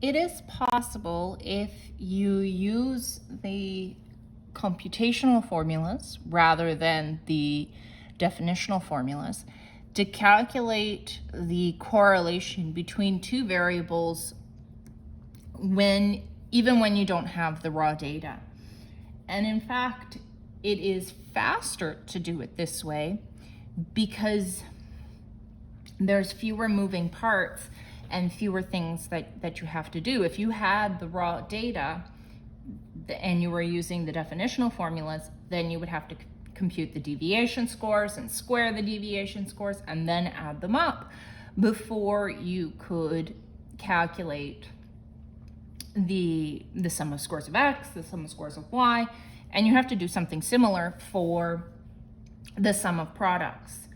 It is possible, if you use the computational formulas rather than the definitional formulas, to calculate the correlation between two variables even when you don't have the raw data. And in fact, it is faster to do it this way because there's fewer moving parts and fewer things that you have to do. If you had the raw data and you were using the definitional formulas, then you would have to compute the deviation scores and square the deviation scores and then add them up before you could calculate the sum of scores of X, the sum of scores of Y, and you have to do something similar for the sum of products.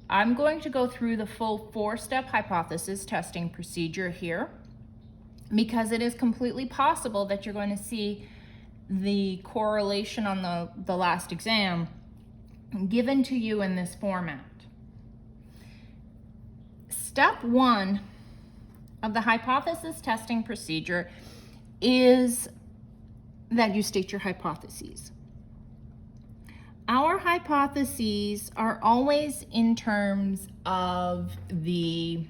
I'm going to go through the full 4-step hypothesis testing procedure here because it is completely possible that you're going to see the correlation on the last exam given to you in this format. Step 1 of the hypothesis testing procedure is that you state your hypotheses. Our hypotheses are always in terms of the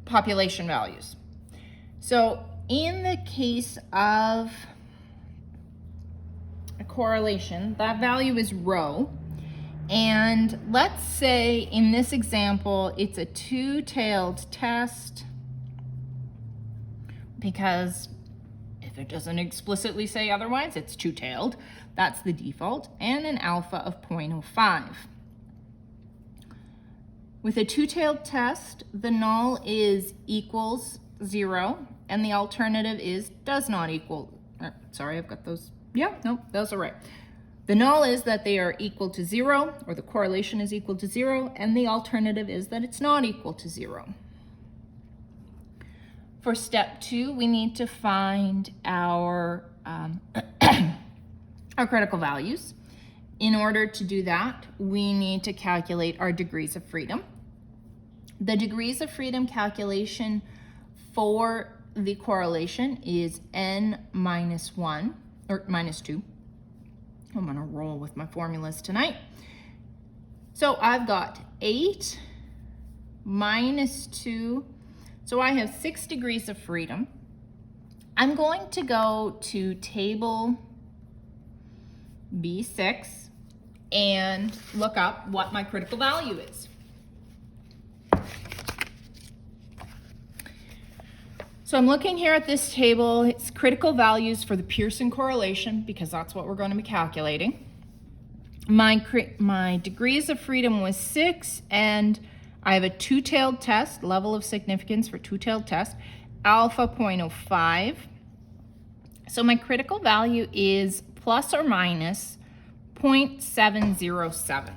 population values. So in the case of a correlation, that value is rho. And let's say in this example, it's a two-tailed test, because if it doesn't explicitly say otherwise, it's two-tailed. That's the default, and an alpha of 0.05. With a two-tailed test, the null is equals 0, and the alternative is does not equal. Sorry, I've got those. Yeah, no, those are right. The null is that they are equal to 0, or the correlation is equal to 0, and the alternative is that it's not equal to 0. For step 2, we need to find our our critical values. In order to do that, we need to calculate our degrees of freedom. The degrees of freedom calculation for the correlation is n minus 1, or minus 2. I'm gonna roll with my formulas tonight. So I've got 8 minus 2, so I have 6 degrees of freedom. I'm going to go to table B6 and look up what my critical value is. So I'm looking here at this table. It's critical values for the Pearson correlation, because that's what we're going to be calculating. My degrees of freedom was 6, and I have a two-tailed test, level of significance for two-tailed test, alpha 0.05. So my critical value is plus or minus 0.707.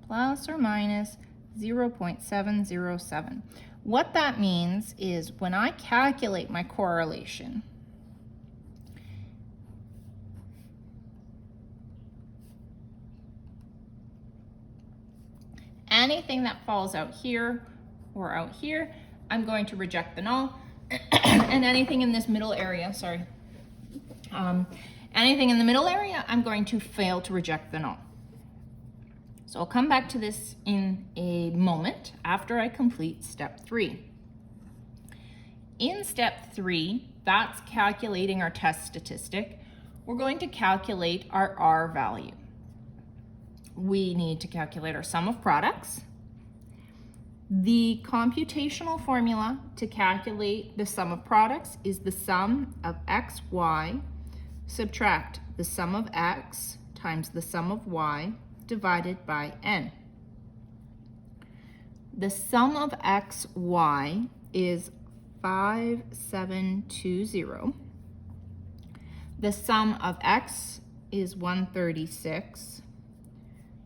Plus or minus 0.707. What that means is when I calculate my correlation, anything that falls out here or out here, I'm going to reject the null. And anything in this middle area, anything in the middle area, I'm going to fail to reject the null. So I'll come back to this in a moment after I complete step 3. In step 3, that's calculating our test statistic. We're going to calculate our R value. We need to calculate our sum of products. The computational formula to calculate the sum of products is the sum of xy subtract the sum of x times the sum of y divided by n. The sum of xy is 5720. The sum of x is 136.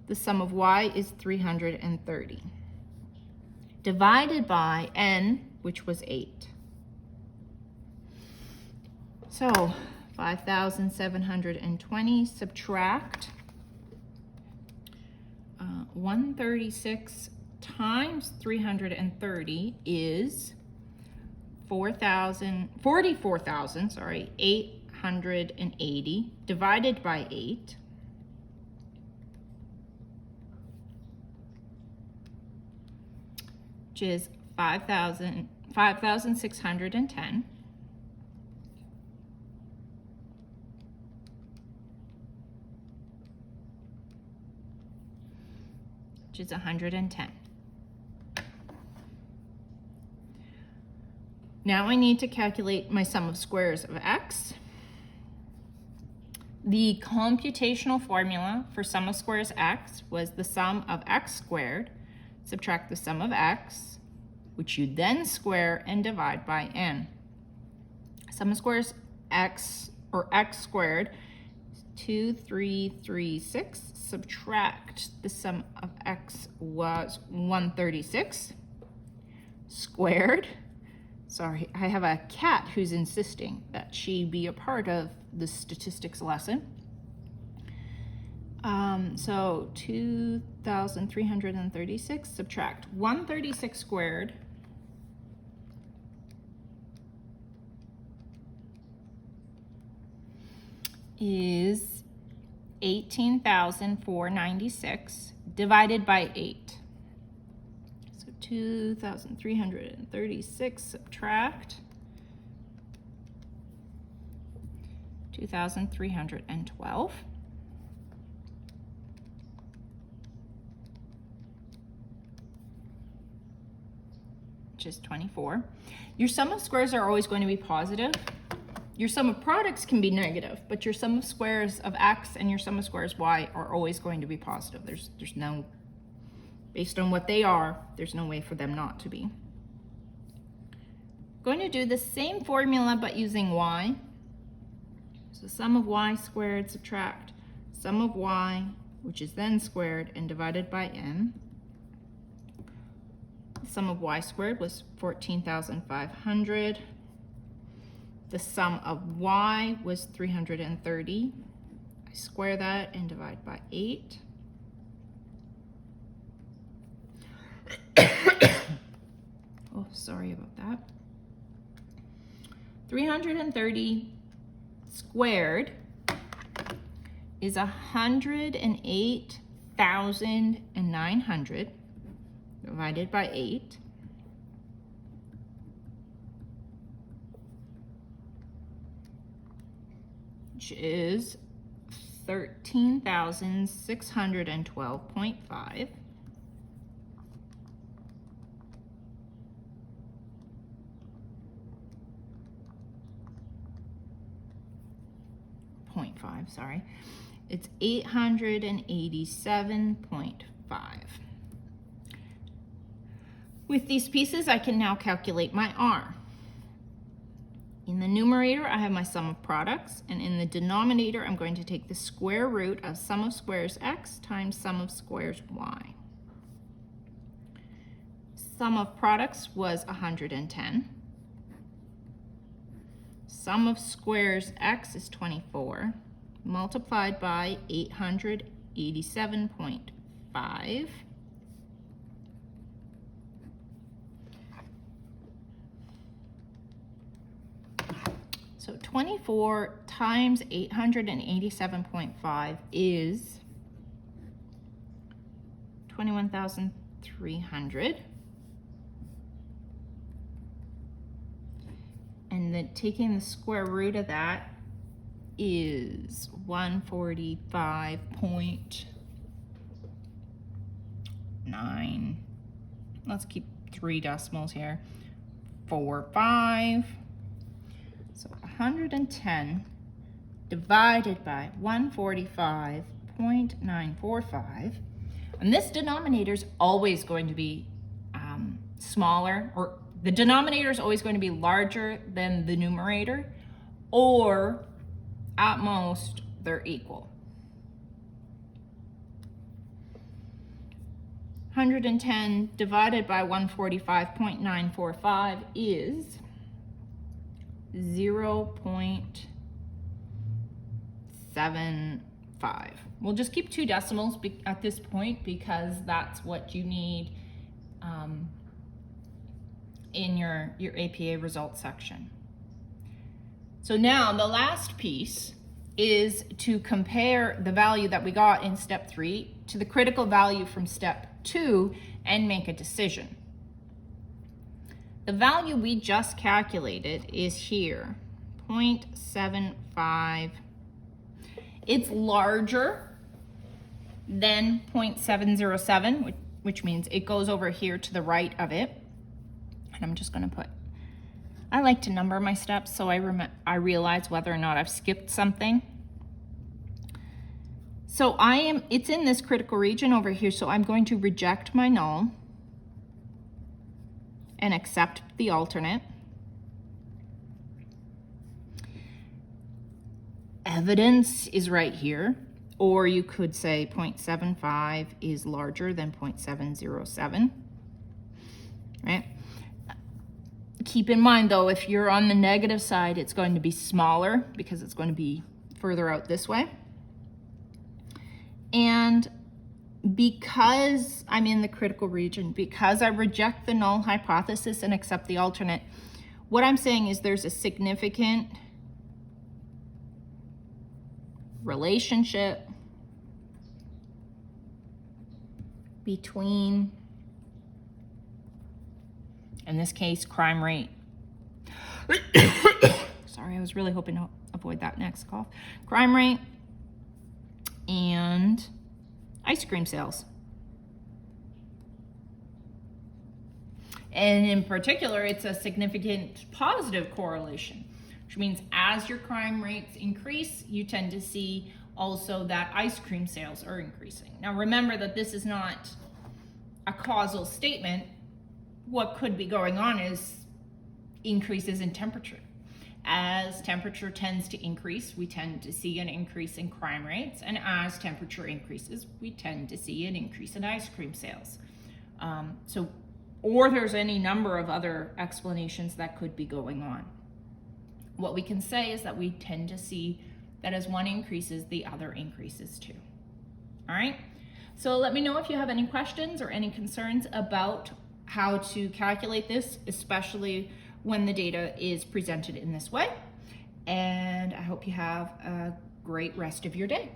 The sum of y is 330. Divided by n, which was 8. So 5,720 subtract 136 times 330 is 880 divided by 8, which is 5,610. Which is 110. Now I need to calculate my sum of squares of x. The computational formula for sum of squares x was the sum of x squared, subtract the sum of x, which you then square and divide by n. Sum of squares x, or x squared, 2336. Subtract the sum of x was 136 squared. Sorry, I have a cat who's insisting that she be a part of the statistics lesson. So 2,336, subtract 136 squared is 18,496 divided by 8. So 2,336 subtract 2,312. Which is 24. Your sum of squares are always going to be positive. Your sum of products can be negative, but your sum of squares of x and your sum of squares y are always going to be positive. There's no, based on what they are, there's no way for them not to be. I'm going to do the same formula but using y. So sum of y squared subtract sum of y, which is then squared and divided by n. The sum of y squared was 14,500. The sum of y was 330. I square that and divide by 8. Oh, sorry about that. 330 squared is 108,900 divided by 8. Which is 13,612.5. Sorry. It's 887.5. With these pieces, I can now calculate my R. In the numerator, I have my sum of products, and in the denominator, I'm going to take the square root of sum of squares x times sum of squares y. Sum of products was 110. Sum of squares x is 24, multiplied by 887.5. So 24 times 887.5 is 21,300. And then taking the square root of that is 145.9. Let's keep 3 decimals here. 45. So 110 divided by 145.945. And this denominator is always going to be smaller, or the denominator is always going to be larger than the numerator, or at most they're equal. 110 divided by 145.945 is 0.75. We'll just keep 2 decimals at this point because that's what you need in your APA results section. So now the last piece is to compare the value that we got in step 3 to the critical value from step 2 and make a decision. The value we just calculated is here, 0.75. It's larger than 0.707, which means it goes over here to the right of it. And I'm just going to put, I like to number my steps so I realize whether or not I've skipped something. So it's in this critical region over here, so I'm going to reject my null and accept the alternate. Evidence is right here, or you could say 0.75 is larger than 0.707, right? Keep in mind though, if you're on the negative side, it's going to be smaller because it's going to be further out this way. And because I'm in the critical region, because I reject the null hypothesis and accept the alternate, what I'm saying is there's a significant relationship between, in this case, crime rate. Sorry, I was really hoping to avoid that next cough. Crime rate and ice cream sales. And in particular, it's a significant positive correlation, which means as your crime rates increase, you tend to see also that ice cream sales are increasing. Now remember that this is not a causal statement. What could be going on is increases in temperature. As temperature tends to increase, we tend to see an increase in crime rates, and as temperature increases, we tend to see an increase in ice cream sales. Or there's any number of other explanations that could be going on. What we can say is that we tend to see that as one increases, the other increases too. All right? So let me know if you have any questions or any concerns about how to calculate this, especially when the data is presented in this way. And I hope you have a great rest of your day.